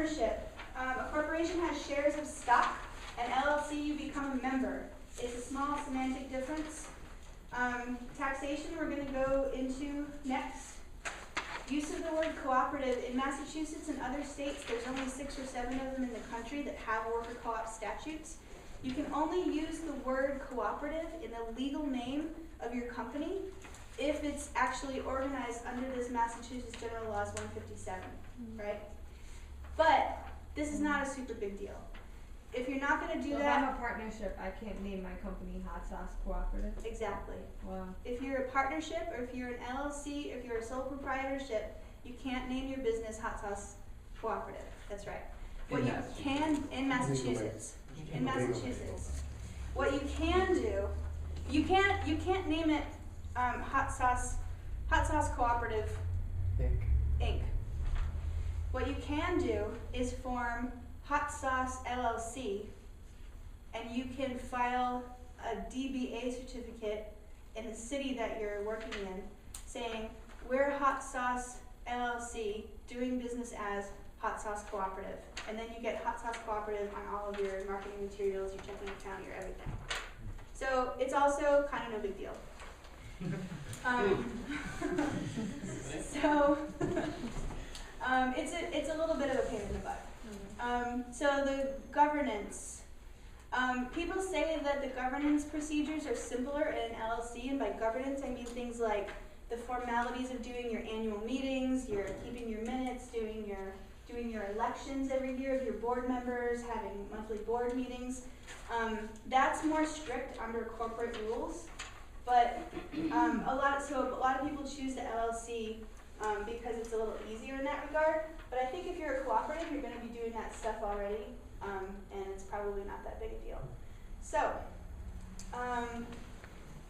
membership. A corporation has shares of stock. An LLC, you become a member. It's a small semantic difference. Taxation, we're going to go into next. Use of the word cooperative. In Massachusetts and other states, there's only 6 or 7 of them in the country that have worker co-op statutes. You can only use the word cooperative in the legal name of your company if it's actually organized under this Massachusetts General Laws 157, right? But this is not a super big deal. If you're not going to do so that, if I'm a partnership, I can't name my company Hot Sauce Cooperative. exactly. Wow. If you're a partnership, or if you're an LLC, if you're a sole proprietorship, you can't name your business Hot Sauce Cooperative. That's right. What you can in Massachusetts. In Massachusetts. What you can do, you can't name it Hot Sauce Cooperative Inc. What you can do is form Hot Sauce LLC, and you can file a DBA certificate in the city that you're working in saying, we're Hot Sauce LLC doing business as Hot Sauce Cooperative. And then you get Hot Sauce Cooperative on all of your marketing materials, your checking account, your everything. So it's also kind of no big deal. It's a little bit of a pain in the butt. So the governance. People say that the governance procedures are simpler in an LLC, and by governance I mean things like the formalities of doing your annual meetings, your keeping your minutes, doing your elections every year of your board members, having monthly board meetings. That's more strict under corporate rules, but a lot of people choose the LLC because it's a little easier in that regard. But I think if you're a cooperative, you're going to be doing that stuff already, and it's probably not that big a deal. So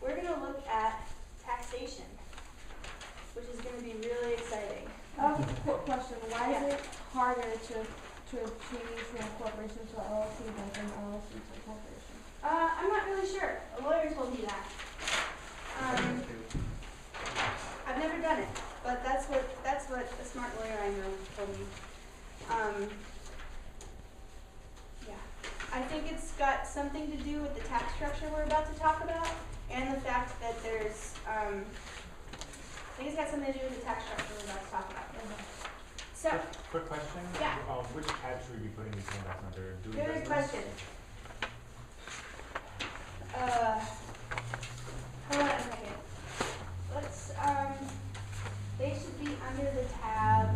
we're going to look at taxation, which is going to be really exciting. Quick question. Why is it harder to change from a corporation to an LLC than from LLC to a corporation? I'm not really sure. A lawyer told me that. I've never done it, but that's what a smart lawyer I know told me. Yeah, I think it's got something to do with the tax structure we're about to talk about, and the fact that there's I think it's got something to do with the tax structure we're about to talk about. So, quick question. Yeah. Which tab should we be putting these handouts under? Doing good business? question. Hold on a second. Let's, they should be under the tab,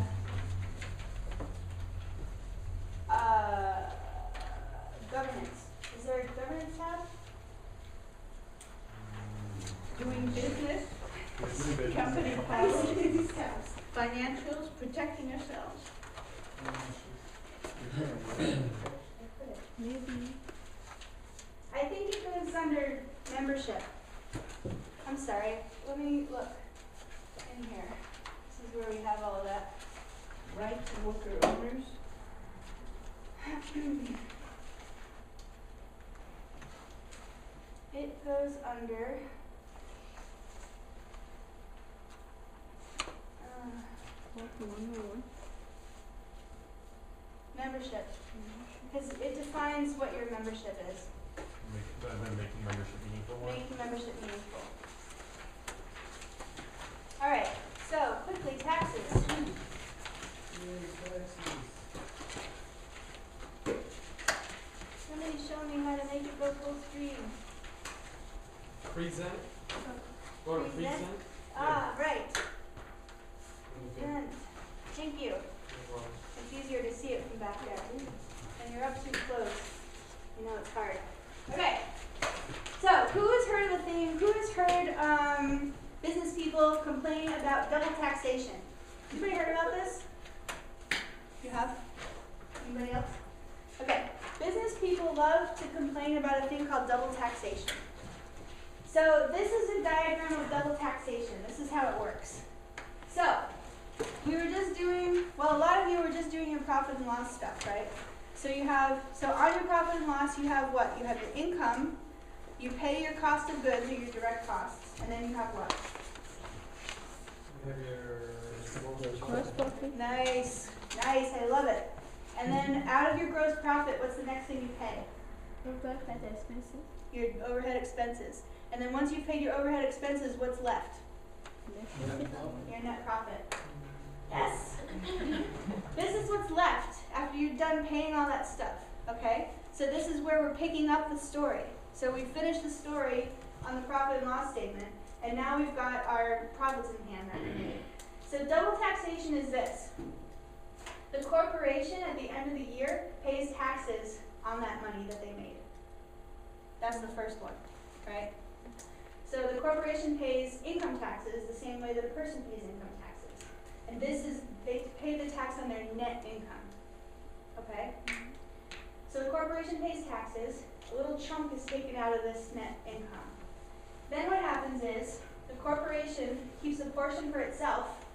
governance. Is there a governance tab? Doing business, Doing business. company I see policies, these tabs. financials, protecting ourselves. Maybe. I think it goes under membership. I'm sorry, let me look in here. This is where we have all of that. Right to worker owners. It goes under membership, because it defines what your membership is. Making membership meaningful. Making membership meaningful. All right, so quickly, taxes. Somebody show me how to make it go full screen. Present. Go to Present? present. Ah, right. Okay. Present. Thank you. It's easier to see it from back there. And you're up too close. You know it's hard. Okay. So, who has heard of a thing? Who has heard business people complain about double taxation? Anybody heard about this? You have? Anybody else? Okay. Business people love to complain about a thing called double taxation. So, this is a diagram of double taxation. This is how it works. So, we were just doing, well, a lot of you were just doing your profit and loss stuff, right? So you have, so on your profit and loss, you have what? You have your income, you pay your cost of goods or your direct costs, and then you have what? You have your Gross profit. Nice, nice, I love it. And then out of your gross profit, what's the next thing you pay? Your overhead expenses. And then once you've paid your overhead expenses, what's left? Your net profit. Yes. This is what's left after you've done paying all that stuff, okay? So this is where we're picking up the story. So we finished the story on the profit and loss statement, and now we've got our profits in hand that we made. So double taxation is this. The corporation at the end of the year pays taxes on that money that they made. That's the first one, right? So the corporation pays income taxes the same way that a person pays income taxes. And this is, they pay the tax on their net income, okay? So the corporation pays taxes, a little chunk is taken out of this net income. Then what happens is, the corporation keeps a portion for itself,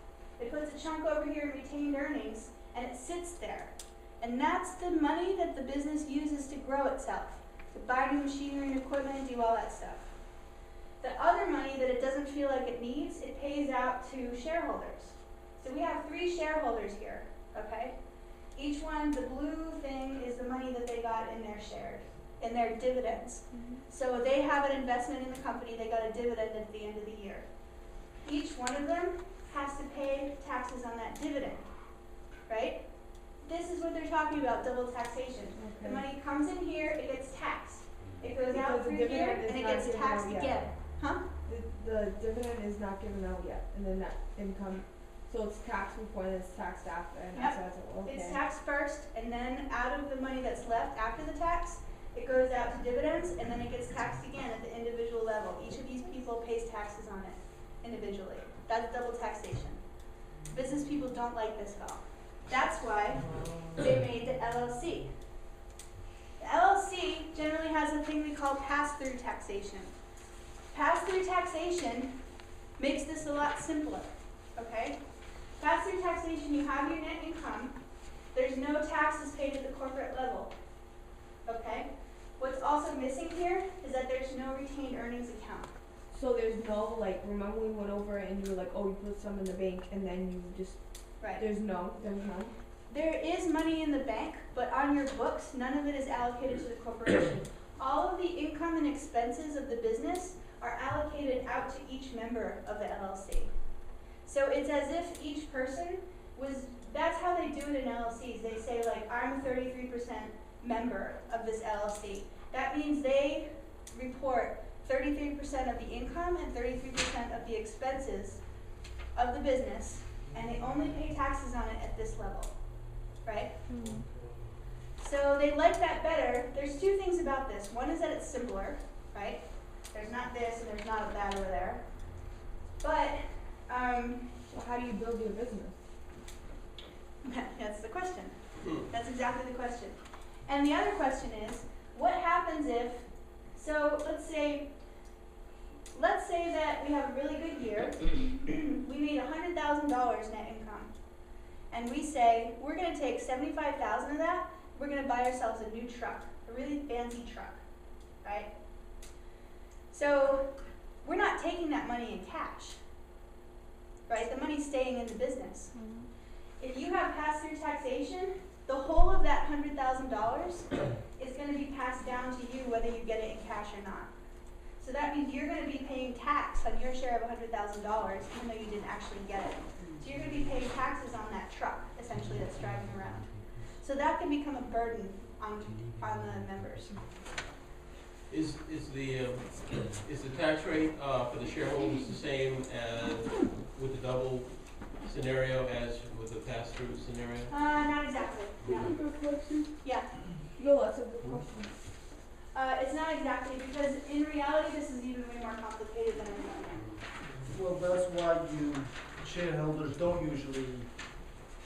it puts a chunk over here in retained earnings, and it sits there. And that's the money that the business uses to grow itself, to buy new machinery and equipment and do all that stuff. The other money that it doesn't feel like it needs, it pays out to shareholders. So we have 3 shareholders here, okay? Each one, the blue thing is the money that they got in their shares, in their dividends. So they have an investment in the company, they got a dividend at the end of the year. Each one of them has to pay taxes on that dividend, right? This is what they're talking about, double taxation. The money comes in here, it gets taxed. It goes out Because the through here, dividend is and it not gets given taxed out yet. again. Huh? The dividend is not given out yet, and then that income, so it's taxed before and it's taxed after, and Yep. that's okay. It's taxed first, and then out of the money that's left after the tax, it goes out to dividends, and then it gets taxed again at the individual level. Each of these people pays taxes on it individually. That's double taxation. Business people don't like this at all. That's why they made the LLC. The LLC generally has a thing we call pass-through taxation. Pass-through taxation makes this a lot simpler, okay? Pass-through taxation, you have your net income. There's no taxes paid at the corporate level, okay? What's also missing here is that there's no retained earnings account. So there's no, like, remember we went over it and you were like, oh, you put some in the bank, and then you just, Right. there's none. There is money in the bank, but on your books, none of it is allocated to the corporation. All of the income and expenses of the business are allocated out to each member of the LLC. So it's as if each person was, that's how they do it in LLCs. They say like, I'm a 33% member of this LLC. That means they report 33% of the income and 33% of the expenses of the business, and they only pay taxes on it at this level, right? So they like that better. There's 2 things about this. One is that it's simpler, right? There's not this and there's not that over there. But, So how do you build your business? that's the question. That's exactly the question. And the other question is, what happens if, so let's say that we have a really good year, we made $100,000 net income, and we say, we're gonna take 75,000 of that, we're gonna buy ourselves a new truck, a really fancy truck, right? So, we're not taking that money in cash, right? The money's staying in the business. If you have pass-through taxation, the whole of that $100,000 is going to be passed down to you whether you get it in cash or not. So that means you're going to be paying tax on your share of $100,000 even though you didn't actually get it. So you're going to be paying taxes on that truck, essentially, that's driving around. So that can become a burden on the members. Is the tax rate for the shareholders the same as with the double scenario as with the pass-through scenario? Not exactly. No. Yeah. No, that's a good question. It's not exactly, because in reality this is even way more complicated than everything. Well, that's why shareholders don't usually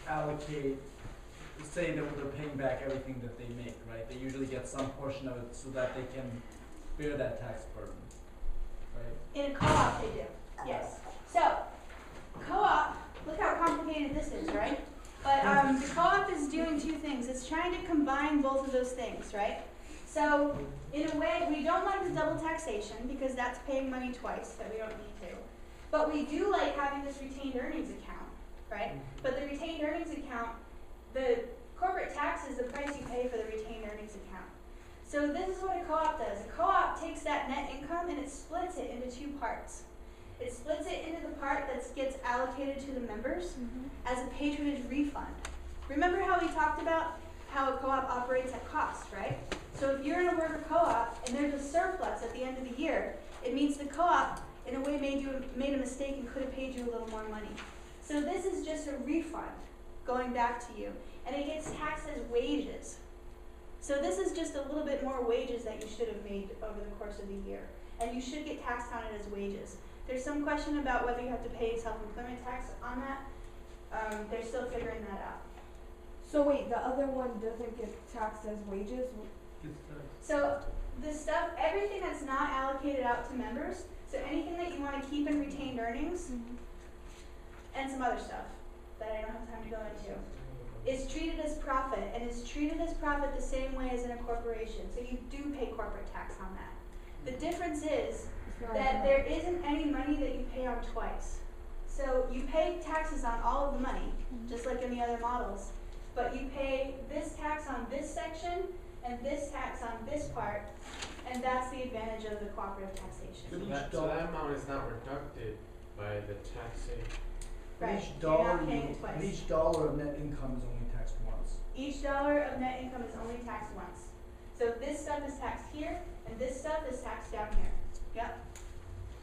allocate, say that they're paying back everything that they make, right? They usually get some portion of it so that they can bear that tax burden, right? In a co-op they do, yes. So, co-op, look how complicated this is, right? But the co-op is doing 2 things. It's trying to combine both of those things, right? So, in a way, we don't like the double taxation because that's paying money twice that we don't need to. But we do like having this retained earnings account, right? But the retained earnings account, the corporate taxes So this is what a co-op does. A co-op takes that net income and it splits it into two parts. It splits it into the part that gets allocated to the members as a patronage refund. Remember how we talked about how a co-op operates at cost, right? So if you're in a worker co-op and there's a surplus at the end of the year, it means the co-op in a way made a mistake and could have paid you a little more money. So this is just a refund going back to you, and it gets taxed as wages. So this is just a little bit more wages that you should have made over the course of the year, and you should get taxed on it as wages. There's some question about whether you have to pay self-employment tax on that. They're still figuring that out. So wait, the other one doesn't get taxed as wages? So the stuff, everything that's not allocated out to members, so anything that you want to keep in retained earnings, and some other stuff that I don't have time to go into, is treated as profit, and is treated as profit the same way as in a corporation. So you do pay corporate tax on that. The difference is that there isn't any money that you pay on twice. So you pay taxes on all of the money, just like in the other models, but you pay this tax on this section and this tax on this part, and that's the advantage of the cooperative taxation. So that amount is not deducted by the taxing. Right, Each you're dollar, not paying it twice. each dollar of net income is only taxed once. Each dollar of net income is only taxed once. So this stuff is taxed here, and this stuff is taxed down here. Yep.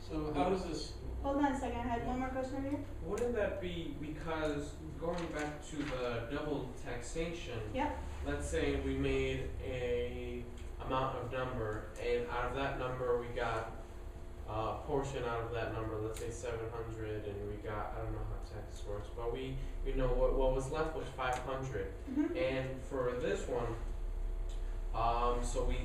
So how does this, Hold on a second, I had one more question over here. Wouldn't that be because going back to the double taxation? Yep. Let's say we made a amount of number, and out of that number we got a portion out of that number, let's say 700, and we got, I don't know how tax works, but we know what was left was 500. And for this one, so we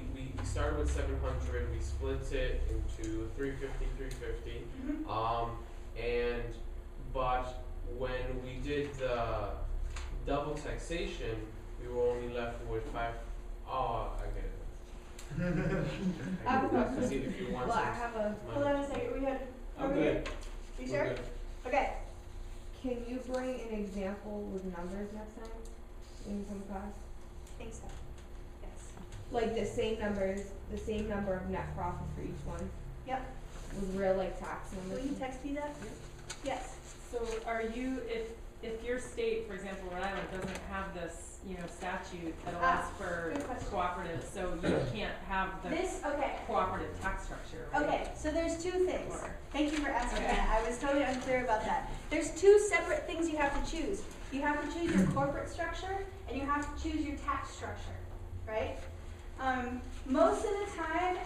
started with 700, we split it into 350, but when we did the double taxation, we were only left with I get it. I have a question. See if you want Well, I some have a, Hold on a second, we had. I'm good. You We're sure? good. Okay. can you bring an example with numbers next time in some class? I think so. Yes. Like the same numbers, the same number of net profit for each one? Yep. With real like tax Will numbers? you text me that? Yes. So are you, if your state, for example, Rhode Island, doesn't have this, statute that allows for good question. cooperative, so you can't have the Okay. cooperative tax structure, right? Okay, so there's two things. Or- Thank you for asking Okay. that. I was totally unclear about that. There's two separate things you have to choose. You have to choose your corporate structure and you have to choose your tax structure, right? Most of the time,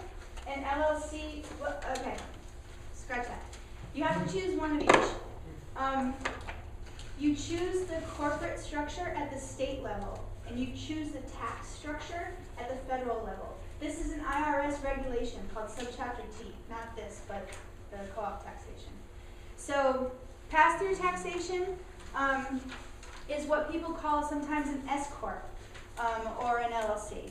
an LLC, okay, scratch that. You have to choose one of each. You choose the corporate structure at the state level, and you choose the tax structure at the federal level. This is an IRS regulation called Subchapter T, not this, but the co-op taxation. So pass-through taxation is what people call sometimes an S corp or an LLC,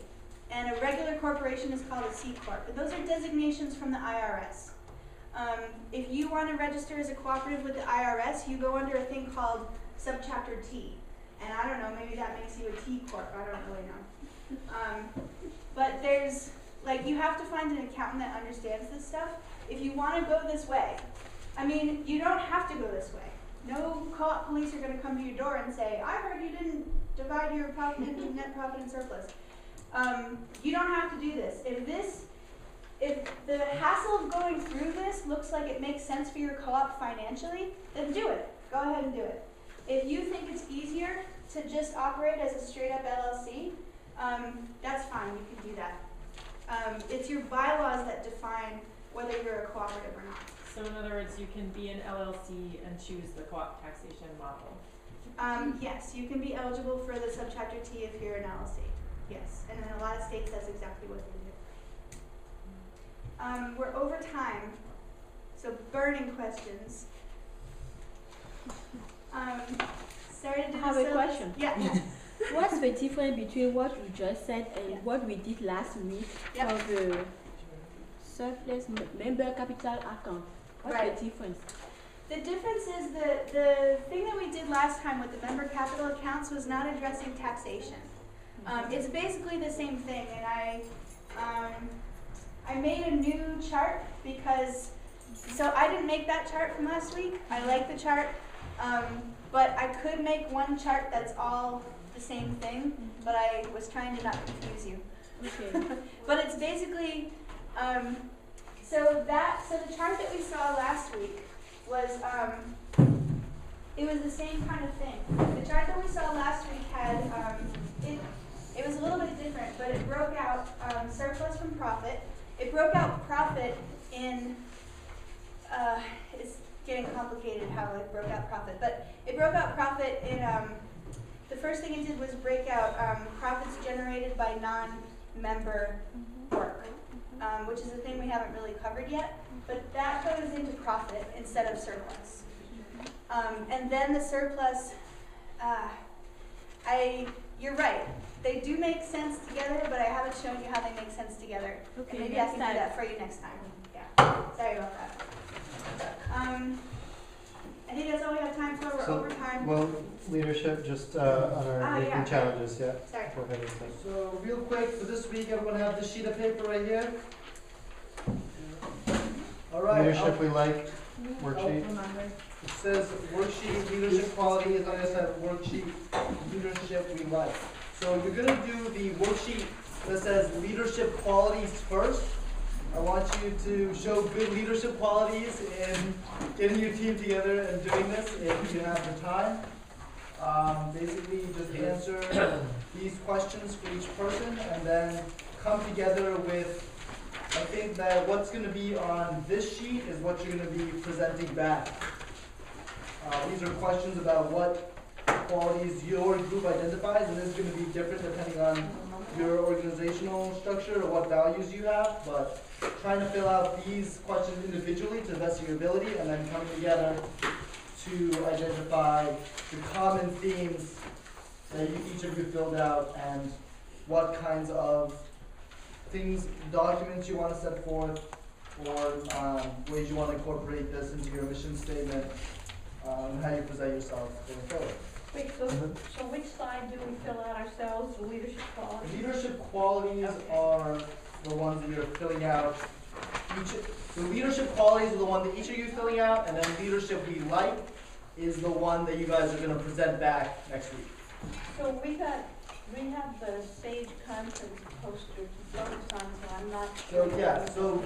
and a regular corporation is called a C corp. And those are designations from the IRS. If you want to register as a cooperative with the IRS, you go under a thing called Subchapter T. And I don't know, maybe that makes you a T Corp, I don't really know. But there's, you have to find an accountant that understands this stuff. If you want to go this way, you don't have to go this way. No co-op police are going to come to your door and say, I heard you didn't divide your profit into net profit and surplus. You don't have to do this. If the hassle of going through this looks like it makes sense for your co-op financially, then do it. Go ahead and do it. If you think it's easier to just operate as a straight up LLC, that's fine, you can do that. It's your bylaws that define whether you're a cooperative or not. So in other words, you can be an LLC and choose the co-op taxation model. Yes, you can be eligible for the Subchapter T if you're an LLC. Yes, and in a lot of states that's exactly what they do. We're over time, so burning questions. Sarah, did I have a question. Yeah. What's the difference between what you just said and Yeah. what we did last week Yep. for the surplus member capital account? What's Right. the difference? The difference is the thing that we did last time with the member capital accounts was not addressing taxation. It's basically the same thing, and I I made a new chart because, so I didn't make that chart from last week. I like the chart, but I could make one chart that's all the same thing, but I was trying to not confuse you. Okay. But it's basically, so the chart that we saw last week was, it was the same kind of thing. The chart that we saw last week had, it was a little bit different, but it broke out surplus from profit. It broke out profit in, it's getting complicated how it broke out profit, but it broke out profit in, the first thing it did was break out profits generated by non-member work, which is a thing we haven't really covered yet, but that goes into profit instead of surplus. And then the surplus, you're right, they do make sense together, but I haven't shown you how they make sense together. Okay, And maybe I can do that for you next time. Yeah, sorry about that. I think that's all we have time for. We're over time. Well, leadership, just on our weekly yeah. challenges, yeah. Sorry. Go ahead and say. So real quick, for this week, everyone have this sheet of paper right here? All right. Leadership we like, worksheet. It says worksheet, leadership qualities, on the other side, worksheet, leadership we like. So you're gonna do the worksheet that says leadership qualities first. I want you to show good leadership qualities in getting your team together and doing this if you have the time. Basically, just answer these questions for each person and then come together with, I think that what's going to be on this sheet is what you're going to be presenting back. These are questions about what qualities your group identifies, and this is going to be different depending on your organizational structure or what values you have, but trying to fill out these questions individually to the best of your ability and then coming together to identify the common themes that each of you filled out and what kinds of things, documents you want to set forth, or ways you want to incorporate this into your mission statement, and how you present yourself going forward. Wait, so which slide do we fill out ourselves, the leadership qualities? Leadership qualities are the ones that you're filling out. The leadership qualities are the one that each of you are filling out, and then leadership we like is the one that you guys are going to present back next week. So we have the SAGE conference poster to focus on, so I'm not So sure. yeah, so